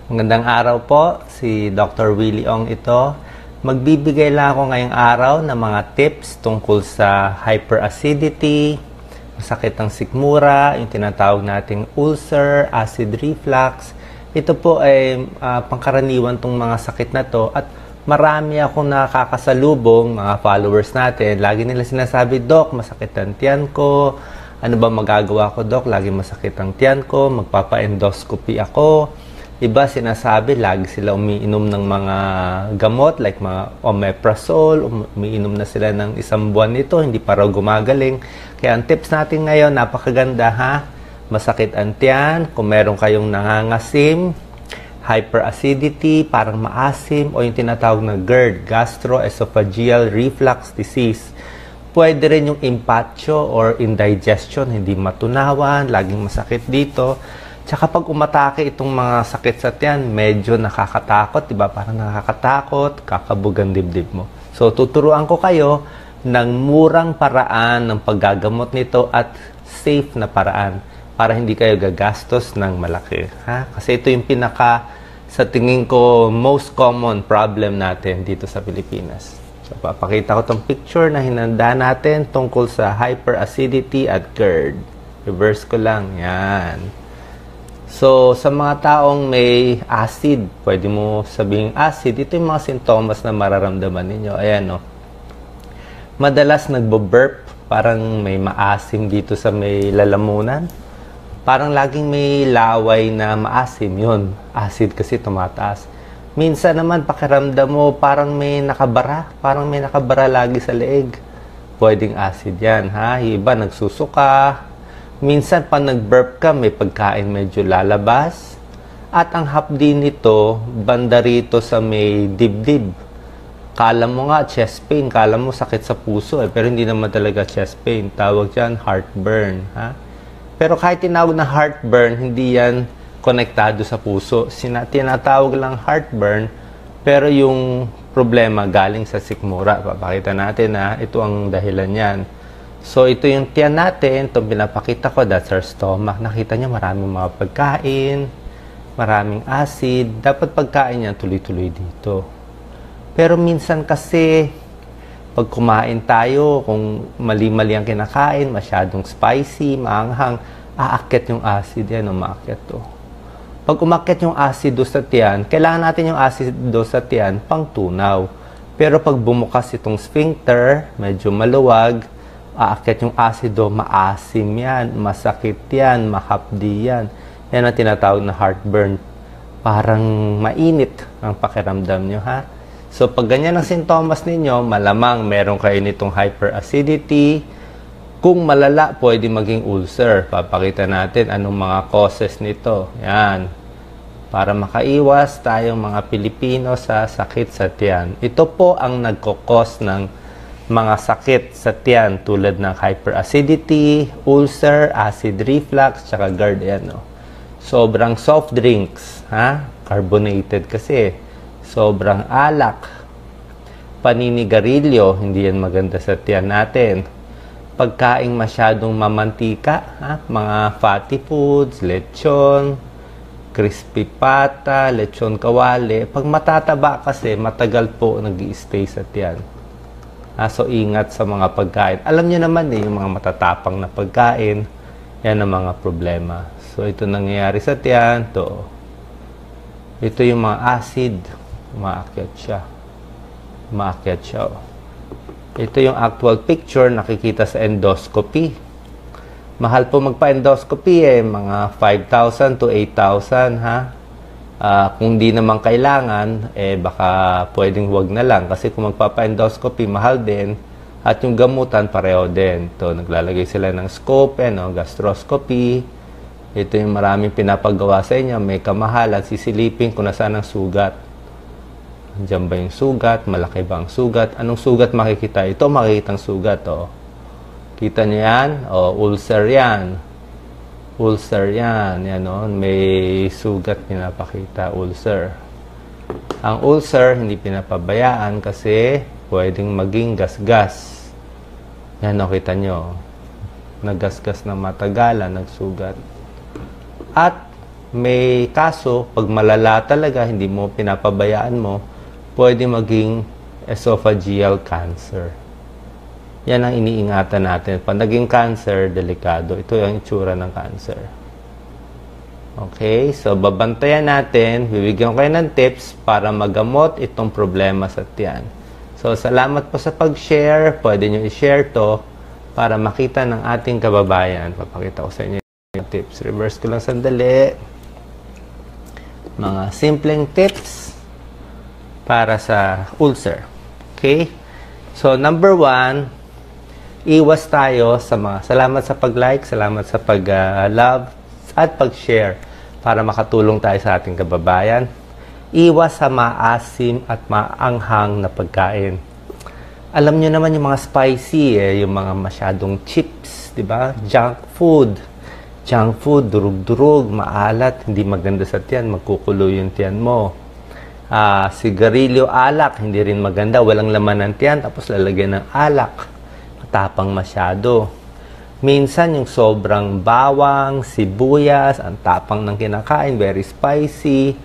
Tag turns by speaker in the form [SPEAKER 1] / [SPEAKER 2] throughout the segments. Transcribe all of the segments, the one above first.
[SPEAKER 1] Magandang araw po, si Dr. Willie Ong ito. Magbibigay lang ako ngayong araw ng mga tips tungkol sa hyperacidity, masakit ng sikmura, yung tinatawag nating ulcer, acid reflux. Ito po ay pangkaraniwan tong mga sakit na to at marami akong nakakasalubong, mga followers natin. Lagi nila sinasabi, Doc, masakit ang tiyan ko. Ano ba magagawa ko, Doc? Lagi masakit ang tiyan ko, magpapa-endoscopy ako. Iba sinasabi, lagi sila umiinom ng mga gamot like mga omeprazole, umiinom na sila ng isang buwan nito, hindi pa raw gumagaling. Kaya ang tips natin ngayon, napakaganda ha. Masakit ang tiyan, kung meron kayong nangangasim, hyperacidity, parang maasim, o yung tinatawag na GERD, gastroesophageal reflux disease. Pwede rin yung impatcho or indigestion, hindi matunawan, laging masakit dito. Tsaka pag umatake itong mga sakit sa tiyan, medyo nakakatakot, diba? Parang nakakatakot, kakabugan dibdib mo. So, tuturuan ko kayo ng murang paraan ng paggagamot nito at safe na paraan para hindi kayo gagastos ng malaki. Ha? Kasi ito yung sa tingin ko, most common problem natin dito sa Pilipinas. So, papakita ko itong picture na hinanda natin tungkol sa hyperacidity at GERD. Reverse ko lang. Yan. So, sa mga taong may acid, pwede mo sabihing acid, ito yung mga sintomas na mararamdaman ninyo. Ayan, no? Madalas nagbo-burp, parang may maasim dito sa may lalamunan. Parang laging may laway na maasim, yun. Acid kasi tumataas. Minsan naman, pakiramdam mo, parang may nakabara lagi sa leeg. Pwedeng acid yan, ha? Iba, nagsusuka. Minsan, pag nag-burp ka, may pagkain medyo lalabas. At ang hapdi nito, banda rito sa may dibdib. Kala mo nga, chest pain. Kala mo sakit sa puso. Pero hindi naman talaga chest pain. Tawag dyan, heartburn. Ha? Pero kahit tinawag na heartburn, hindi yan konektado sa puso. Tinatawag lang heartburn. Pero yung problema galing sa sikmura. Papakita natin na ito ang dahilan yan. So, ito yung tiyan natin. Itong pinapakita ko, that's our stomach. Nakita nyo, maraming mga pagkain, maraming acid. Dapat pagkain yan tuloy-tuloy dito. Pero minsan kasi, pag kumain tayo, kung mali-mali ang kinakain, masyadong spicy, maanghang, aakyat yung acid yan, umaakyat to. Pag umakyat yung acid do sa tiyan, kailangan natin yung acid do sa tiyan pang tunaw. Pero pag bumukas itong sphincter, medyo maluwag, aakyat yung acido, maasim yan, masakit yan, mahapdi yan. Yan ang tinatawag na heartburn. Parang mainit ang pakiramdam nyo, ha? So, pag ganyan ang sintomas ninyo, malamang meron kayo nitong hyperacidity. Kung malala, pwede maging ulcer. Papakita natin anong mga causes nito. Yan. Para makaiwas tayong mga Pilipino sa sakit sa tiyan. Ito po ang nagkukos ng mga sakit sa tiyan tulad ng hyperacidity, ulcer, acid reflux, tsaka GERD. Yan, no? Sobrang soft drinks, ha? Carbonated kasi. Sobrang alak. Paninigarilyo, hindi yan maganda sa tiyan natin. Pagkaing masyadong mamantika, ha? Mga fatty foods, lechon, crispy pata, lechon kawali. Pag matataba kasi, matagal po nag-i-stay sa tiyan. So, ingat sa mga pagkain. Alam niyo naman yung mga matatapang na pagkain, yan ang mga problema. So, ito nangyayari sa tiyan. Ito yung mga acid. Umaakyat siya. Umaakyat siya. Ito yung actual picture nakikita sa endoscopy. Mahal po magpa-endoscopy mga 5,000 to 8,000, ha? Kung di naman kailangan, baka pwedeng wag na lang. Kasi kung magpapa-endoscopy, mahal din. At yung gamutan, pareho din. Ito, naglalagay sila ng scope, gastroscopy. Ito yung maraming pinapagawa sa inyo. May kamahalan, sisilipin kung nasaan ang sugat. Diyan ba yung sugat? Malaki ba ang sugat? Anong sugat makikita? Ito, makikita ang sugat. Kita niyo yan? Ulcer yan. Ulcer yan. Yan, may sugat pinapakita. Ulcer. Ang ulcer, hindi pinapabayaan kasi pwedeng maging gasgas. Yan, kita nyo. Nagasgas na matagalan, nagsugat. At May kaso, pag malala talaga, hindi mo pinapabayaan mo, pwede maging esophageal cancer. Yan ang iniingatan natin. Pag naging cancer, delikado. Ito yung itsura ng cancer. Okay, so babantayan natin, bibigyan ko kayo ng tips para magamot itong problema sa tiyan. So, salamat po sa pag-share. Pwede nyo i-share to para makita ng ating kababayan. Papakita ko sa inyo yung tips. Reverse ko lang sandali. Mga simpleng tips para sa ulcer. Okay? So, number 1, iwas tayo sa mga, salamat sa pag-like, salamat sa pag-love, at pag-share para makatulong tayo sa ating kababayan. Iwas sa maasim at maanghang na pagkain. Alam nyo naman yung mga spicy, yung mga masyadong chips, di ba? Junk food. Junk food, durug-durug, maalat, hindi maganda sa tiyan, magkukulo yung tiyan mo. Sigarilyo, alak, hindi rin maganda, walang laman ng tiyan, tapos lalagyan ng alak. Matapang masyado. Minsan yung sobrang bawang, sibuyas, ang tapang ng kinakain, very spicy.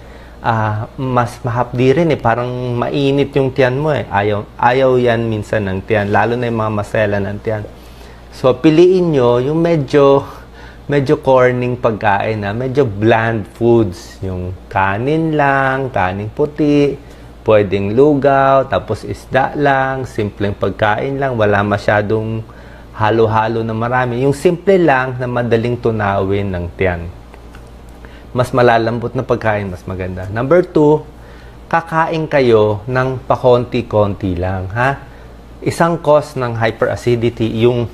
[SPEAKER 1] Mas mahapdi rin parang mainit yung tiyan mo Ayaw yan minsan ng tiyan, lalo na yung mga masela ng tiyan. So, piliin nyo yung medyo corning pagkain medyo bland foods. Yung kanin lang, kanin puti, pwedeng lugaw, tapos isda lang, simpleng pagkain lang, wala masyadong halo-halo na marami. Yung simple lang na madaling tunawin ng tiyan. Mas malalambot na pagkain, mas maganda. Number 2, kakain kayo ng pakonti-konti lang, ha? Isang cause ng hyperacidity, yung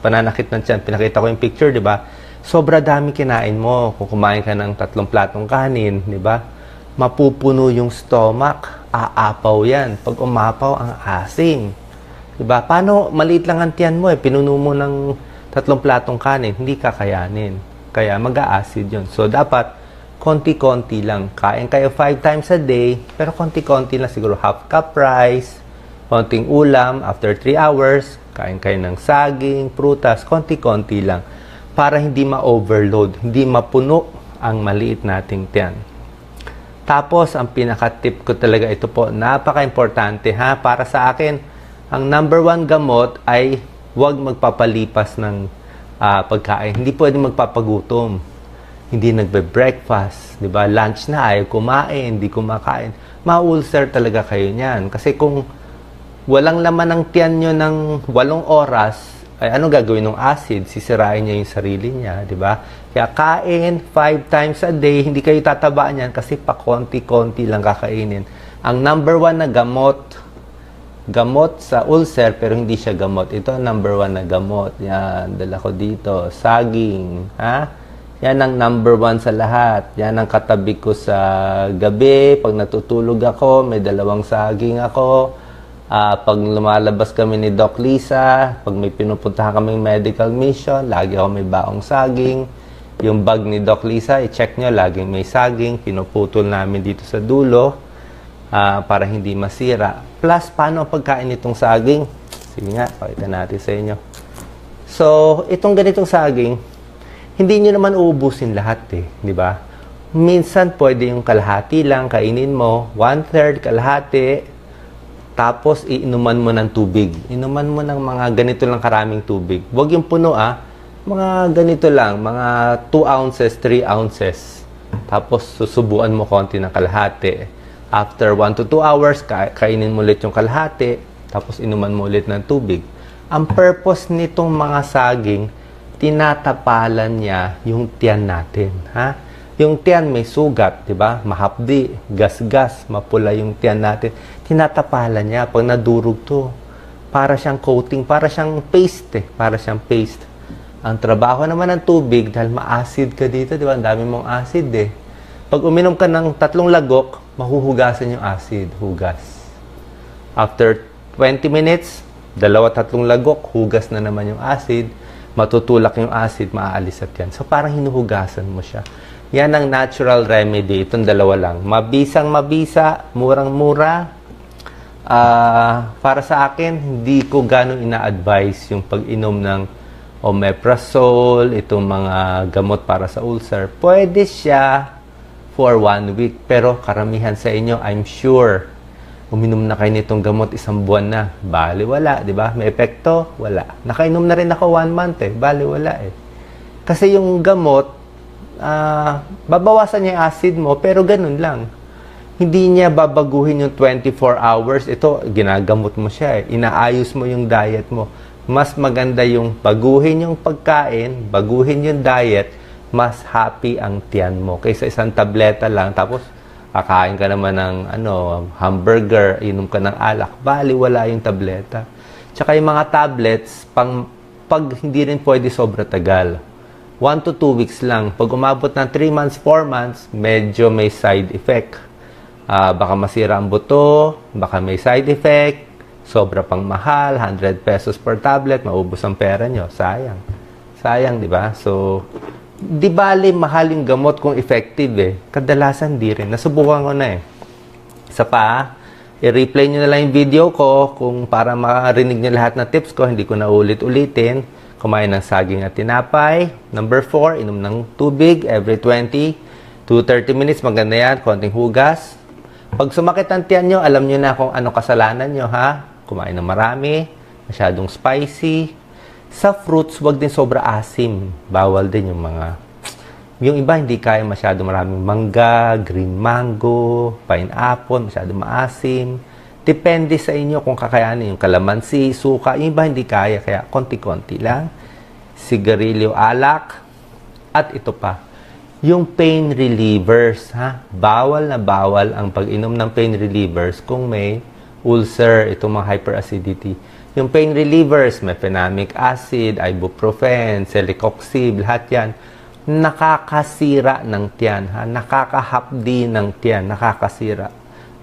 [SPEAKER 1] pananakit ng tiyan, pinakita ko yung picture, di ba? Sobra dami kinain mo. Kung kumain ka ng 3 platong kanin, di ba? Mapupuno yung stomach, aapaw yan. Pag umapaw, ang asim. Di ba? Paano, maliit lang ang tiyan mo pinuno mo ng 3 platong kanin, hindi kakayanin. Kaya mag-a-acid yun. So, dapat konti-konti lang. Kain kayo 5 times a day, pero konti-konti lang. Siguro half cup rice, konting ulam, after 3 hours, kain kayo ng saging, prutas, konti-konti lang. Para hindi ma-overload, hindi mapuno ang maliit nating tiyan. Tapos, ang pinaka-tip ko talaga, ito po, napaka-importante para sa akin, ang number 1 gamot ay huwag magpapalipas ng pagkain. Hindi pwedeng magpapagutom. Hindi nagbe-breakfast, 'di ba? Lunch na ayaw kumain, hindi kumakain. Ma-ulcer talaga kayo niyan. Kasi kung walang laman ng tiyan nyo ng 8 oras, ay ano gagawin ng acid? Sisirain niya yung sarili niya, 'di ba? Kaya kain 5 times a day, hindi kayo tatabaan yan kasi pa konti-konti lang kakainin. Ang number 1 na gamot sa ulcer, pero hindi siya gamot. Ito ang number 1 na gamot. Yan, dala ko dito. Saging. Yan ang number 1 sa lahat. Yan ang katabi ko sa gabi. Pag natutulog ako, may 2 saging ako. Pag lumalabas kami ni Doc Lisa, pag may pinupuntahan kaming medical mission, lagi ako may baong saging. Yung bag ni Doc Lisa, i-check nyo, laging may saging. Pinuputol namin dito sa dulo. Para hindi masira. Plus, paano ang pagkain nitong saging? Sige nga, pakita natin sa inyo. So, itong ganitong saging, hindi nyo naman uubusin lahat di ba? Minsan, pwede yung kalahati lang, kainin mo, 1/3, kalahati, tapos iinuman mo ng tubig. Inuman mo ng mga ganito lang karaming tubig. Huwag yung puno mga ganito lang, mga 2 ounces, 3 ounces. Tapos, susubuan mo konti ng kalahati. After 1 to 2 hours, kainin mo ulit yung kalahati, tapos inuman mo ulit ng tubig. Ang purpose nitong mga saging, tinatapalan niya yung tiyan natin. Yung tiyan may sugat, di ba? Mahapdi, gas-gas, mapula yung tiyan natin. Tinatapalan niya pag nadurog to. Para siyang coating, para siyang paste para siyang paste. Ang trabaho naman ng tubig, dahil ma-acid ka dito, di ba? Ang dami mong acid Pag uminom ka ng 3 lagok, mahuhugasan yung acid, hugas. After 20 minutes, 2-3 lagok, hugas na naman yung acid, matutulak yung acid, maaalis at yan. So, parang hinuhugasan mo siya. Yan ang natural remedy, itong 2 lang. Mabisang mabisa, murang-mura. Para sa akin, hindi ko gano'ng ina-advise yung pag-inom ng omeprazole, itong mga gamot para sa ulcer, pwede siya for 1 week. Pero karamihan sa inyo, I'm sure, uminom na kayo nitong gamot 1 buwan na. Bali, wala, di ba? May epekto? Wala. Nakainom na rin ako 1 month eh. Bali, wala eh. Kasi yung gamot, babawasan niya yung acid mo, pero ganun lang. Hindi niya babaguhin yung 24 hours. Ito, ginagamot mo siya eh. Inaayos mo yung diet mo. Mas maganda yung baguhin yung pagkain, baguhin yung diet, mas happy ang tiyan mo. Kaysa isang tableta lang, tapos kakain ka naman ng hamburger, inom ka ng alak, bali wala yung tableta. Tsaka yung mga tablets, pag hindi rin pwede sobra tagal. 1 to 2 weeks lang. Pag umabot ng 3 months, 4 months, medyo may side effect. Baka masira ang buto, baka may side effect, sobra pang mahal, 100 pesos per tablet, maubos ang pera nyo. Sayang. Sayang, di ba? So, di bali mahal yung gamot kung effective eh. Kadalasan di rin. Nasubukan ko na eh. Isa pa, i-replay nyo na lang yung video ko kung para marinig nyo lahat ng tips ko, hindi ko na ulit-ulitin. Kumain ng saging at tinapay. Number 4, inom ng tubig every 20 to 30 minutes. Maganda yan, konting hugas. Pag sumakit ang tiyan nyo, alam nyo na kung ano kasalanan nyo, ha? Kumain ng marami, masyadong spicy. Sa fruits, wag din sobra asim. Bawal din yung mga... Yung iba, hindi kaya masyado maraming mangga, green mango, pineapple, masyado maasim. Depende sa inyo kung kakayanin. Yung kalamansi, suka, yung iba hindi kaya. Kaya konti-konti lang. Sigarilyo, alak. At ito pa. Yung pain relievers, ha? Bawal na bawal ang pag-inom ng pain relievers kung may ulcer, itong mga hyperacidity. Yung pain relievers, mefenamic acid, ibuprofen, celecoxib, lahat yan, nakakasira ng tiyan, ha? Nakakahapdi ng tiyan, nakakasira.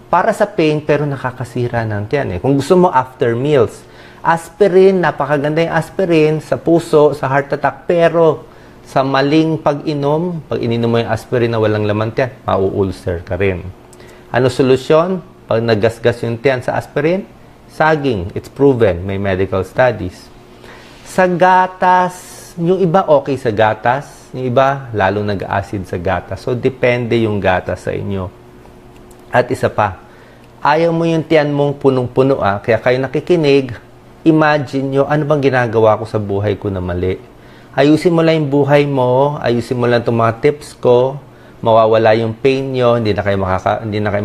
[SPEAKER 1] Para sa pain, pero nakakasira ng tiyan, eh. Kung gusto mo after meals, aspirin, napakaganda yung aspirin sa puso, sa heart attack, pero sa maling pag-inom, pag ininom mo yung aspirin na walang laman tiyan, mau-ulcer ka rin. Ano solusyon? Pag nagasgas yung tiyan sa aspirin, saging. It's proven. May medical studies. Sa gatas, yung iba okay sa gatas, yung iba lalo nag-acid sa gatas. So, depende yung gatas sa inyo. At isa pa, ayaw mo yung tiyan mong punong-puno, kaya kayo nakikinig, imagine nyo, ano bang ginagawa ko sa buhay ko na mali? Ayusin mo lang yung buhay mo, ayusin mo lang itong mga tips ko, mawawala yung pain nyo, hindi na kayo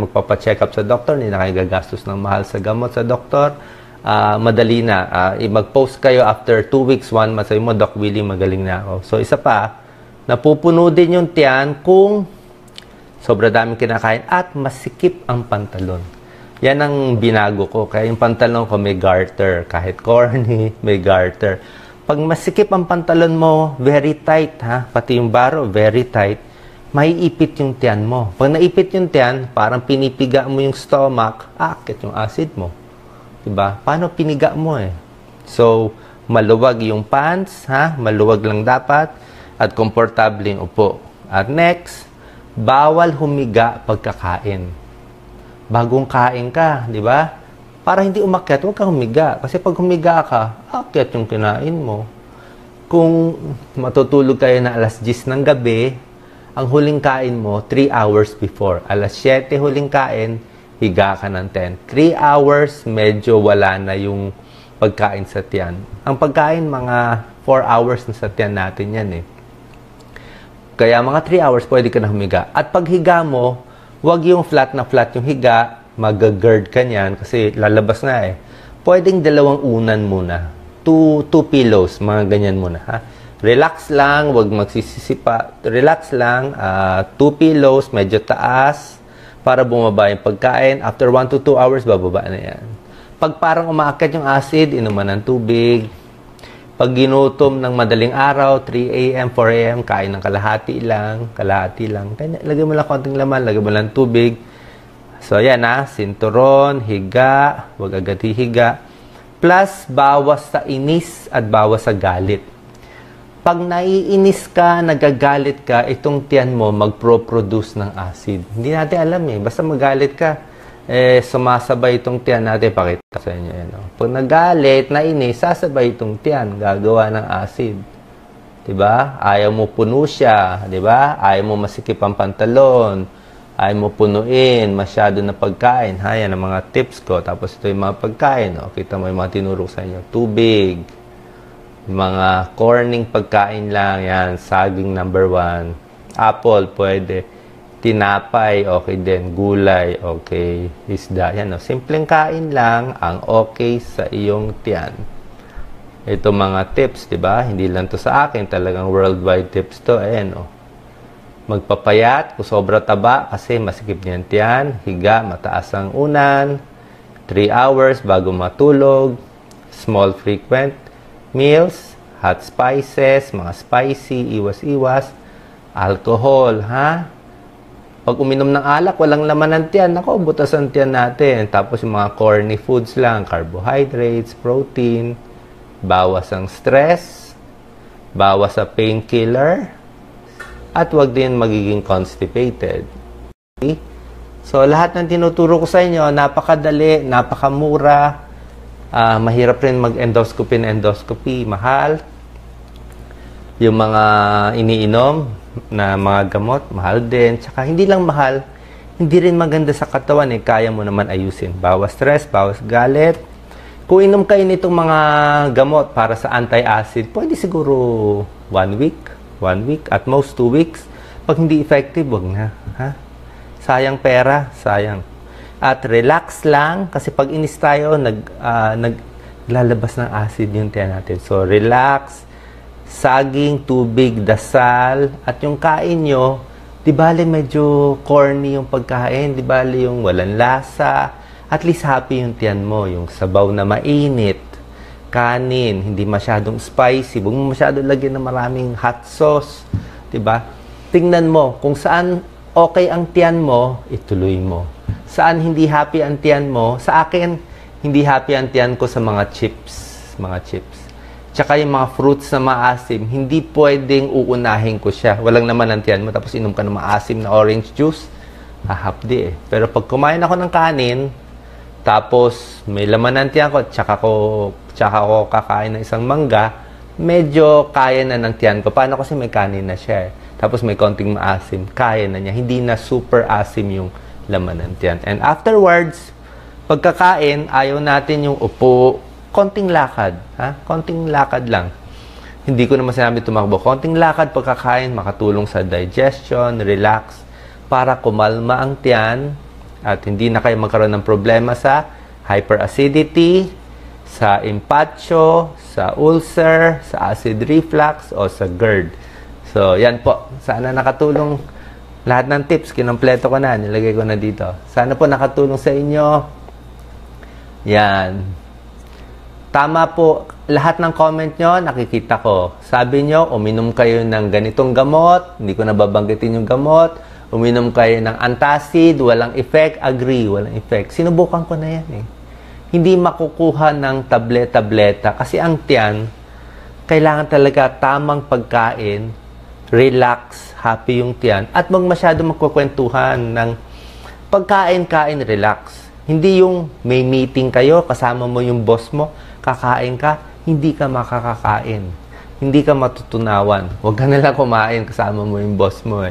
[SPEAKER 1] magpapa-check up sa doktor, hindi na kayo gagastos ng mahal sa gamot sa doktor. Madali na. Mag-post kayo after 2 weeks, 1 month, sabi mo, Doc Willie, magaling na ako. So, isa pa, napupuno din yung tiyan kung sobra daming kinakain at masikip ang pantalon. Yan ang binago ko. Kaya yung pantalon ko may garter. Kahit corny, may garter. Pag masikip ang pantalon mo, very tight, ha? Pati yung baro, very tight, may ipit yung tiyan mo. Pag naipit yung tiyan, parang pinipiga mo yung stomach, akit yung acid mo. Diba? Paano piniga mo eh? So, maluwag yung pants, ha? Maluwag lang dapat, at komportable yung upo. At next, bawal humiga pagkakain. Bagong kain ka, di ba? Para hindi umakyat, huwag kang humiga. Kasi pag humiga ka, akyat yung kinain mo. Kung matutulog kayo na alas 10 ng gabi, ang huling kain mo, 3 hours before. Alas 7 huling kain, higa ka ng 10. 3 hours, medyo wala na yung pagkain sa tiyan. Ang pagkain, mga 4 hours na sa tiyan natin yan eh. Kaya mga 3 hours, pwede ka na humiga. At pag higa mo, huwag yung flat na flat yung higa, mag-GERD ka niyan kasi lalabas na eh. Pwedeng 2 unan muna. 2 pillows, mga ganyan muna. Ha? Relax lang, huwag magsisisipa. Relax lang, 2 pillows, medyo taas, para bumaba yung pagkain. After 1 to 2 hours, bababa na yan. Pag parang umaakyat yung acid, inuman ng tubig. Pag ginutom ng madaling araw, 3 a.m., 4 a.m., kain ng kalahati lang. Lagyan mo lang konting laman, lagyan mo lang tubig. So, yan sinturon, higa, huwag agad hihiga. Plus, bawas sa inis at bawas sa galit. Pag naiinis ka, nagagalit ka, itong tiyan mo magpro-produce ng acid. Hindi natin alam eh. Basta magalit ka, sumasabay itong tiyan natin. Pakita sa inyo yan. Pag nagalit, nainis, sasabay itong tiyan. Gagawa ng acid. Diba? Ayaw mo puno siya. Diba? Ayaw mo masikip ang pantalon. Ayaw mo punuin. Masyado na pagkain. Yan ang mga tips ko. Tapos ito yung mga pagkain. Kita mo yung mga tinuro sa inyo. Tubig. Mga corning pagkain lang. Yan. Saging number 1. Apple, pwede. Tinapay, okay din. Gulay, okay. Isda. Yan. Simpleng kain lang ang okay sa iyong tiyan. Ito mga tips, di ba? Hindi lang to sa akin, talagang worldwide tips to. Ayan, Magpapayat, kung sobra taba, kasi masikip niyan tiyan. Higa, mataas ang unan. 3 hours bago matulog. Small frequent meals. Hot spices, mga spicy, iwas-iwas. Alcohol, Pag uminom ng alak, walang laman ng tiyan. Nako, butas ang tiyan natin. Tapos yung mga corny foods lang, carbohydrates, protein. Bawas ang stress, bawas sa painkiller, at wag din magiging constipated. Okay? So, lahat ng tinuturo ko sa inyo, napakadali, napakamura, mahirap rin mag-endoscopy, mahal. Yung mga iniinom na mga gamot, mahal din. Tsaka hindi lang mahal, hindi rin maganda sa katawan, kaya mo naman ayusin. Bawas stress, bawas galit. Kung inom kayo nitong mga gamot para sa anti-acid, pwede siguro 1 week, at most 2 weeks. Pag hindi effective, wag na. Sayang pera, sayang. At relax lang, kasi pag inis tayo, naglalabas ng acid yung tiyan natin. So, relax, saging, tubig, dasal, at yung kain nyo, di bale medyo corny yung pagkain, di bale yung walang lasa, at least happy yung tiyan mo, yung sabaw na mainit, kanin, hindi masyadong spicy, huwag mo masyadong lagyan ng maraming hot sauce, diba? Tingnan mo, kung saan okay ang tiyan mo, ituloy mo. Saan hindi happy ang tiyan mo, sa akin, hindi happy ang tiyan ko sa mga chips. Tsaka yung mga fruits na maasim, hindi pwedeng uunahin ko siya. Walang naman ang tiyan mo, tapos inom ka ng maasim na orange juice, hahapdi Pero pag kumain ako ng kanin, tapos may laman ng tiyan ko, tsaka ko kakain ng isang mangga, medyo kaya na ng tiyan ko. Paano kasi may kanin na siya Tapos may konting maasim, kaya na niya. Hindi na super asim yung laman ng tiyan. And afterwards, pagkakain, ayaw natin yung upo, konting lakad. Konting lakad lang. Hindi ko naman sinabi tumakbo. Konting lakad pagkakain, makatulong sa digestion, relax, para kumalma ang tiyan, at hindi na kayo magkaroon ng problema sa hyperacidity, sa impatcho, sa ulcer, sa acid reflux, o sa GERD. So, yan po. Sana nakatulong lahat ng tips. Kinompleto ko na. Nilagay ko na dito. Sana po nakatulong sa inyo. Yan. Tama po. Lahat ng comment nyo, nakikita ko. Sabi nyo, uminom kayo ng ganitong gamot. Hindi ko nababanggitin yung gamot. Uminom kayo ng antacid, walang effect. Agree, walang effect. Sinubukan ko na yan Hindi makukuha ng tableta. Kasi ang tiyan, kailangan talaga tamang pagkain, relax, happy yung tiyan, at masyado magkukwentuhan ng pagkain, relax. Hindi yung may meeting kayo, kasama mo yung boss mo, kakain ka, hindi ka makakakain. Hindi ka matutunawan. Huwag ka nalang kumain, kasama mo yung boss mo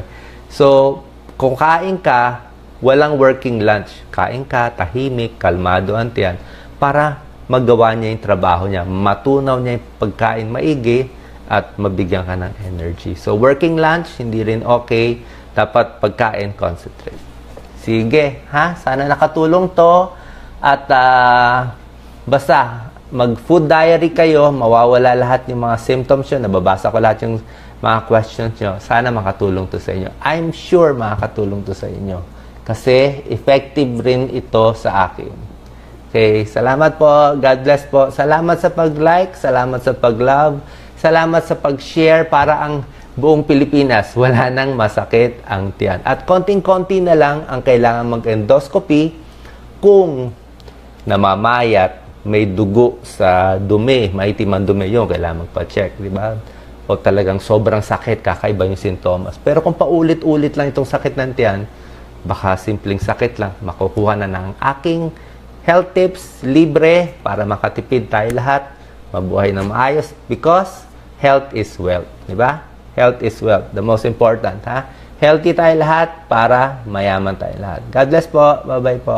[SPEAKER 1] So, kung kain ka, walang working lunch. Kain ka, tahimik, kalmado ang tiyan, para magawa niya yung trabaho niya. Matunaw niya yung pagkain maigi, at mabigyan ka ng energy. So, working lunch, hindi rin okay. Dapat pagkain, concentrate. Sige, Sana nakatulong to. At, basta, mag-food diary kayo, mawawala lahat yung mga symptoms nyo. Nababasa ko lahat yung mga questions nyo. Sana makatulong to sa inyo. I'm sure makakatulong to sa inyo. Kasi effective rin ito sa akin. Okay, salamat po. God bless po. Salamat sa pag-like, salamat sa pag-love, salamat sa pag-share para ang buong Pilipinas wala nang masakit ang tiyan. At konting-konti na lang ang kailangan mag-endoscopy kung namamayat, may dugo sa dumi, maitim ang dumi, yun, kailangan magpa-check, di ba? O talagang sobrang sakit, kakaiba yung sintomas. Pero kung paulit-ulit lang itong sakit ng tiyan, baka simpleng sakit lang, makukuha na ng aking health tips, libre, para makatipid tayo lahat, mabuhay na maayos, because health is wealth. Diba? Health is wealth. The most important, ha? Healthy tayo lahat para mayaman tayo lahat. God bless po. Bye-bye po.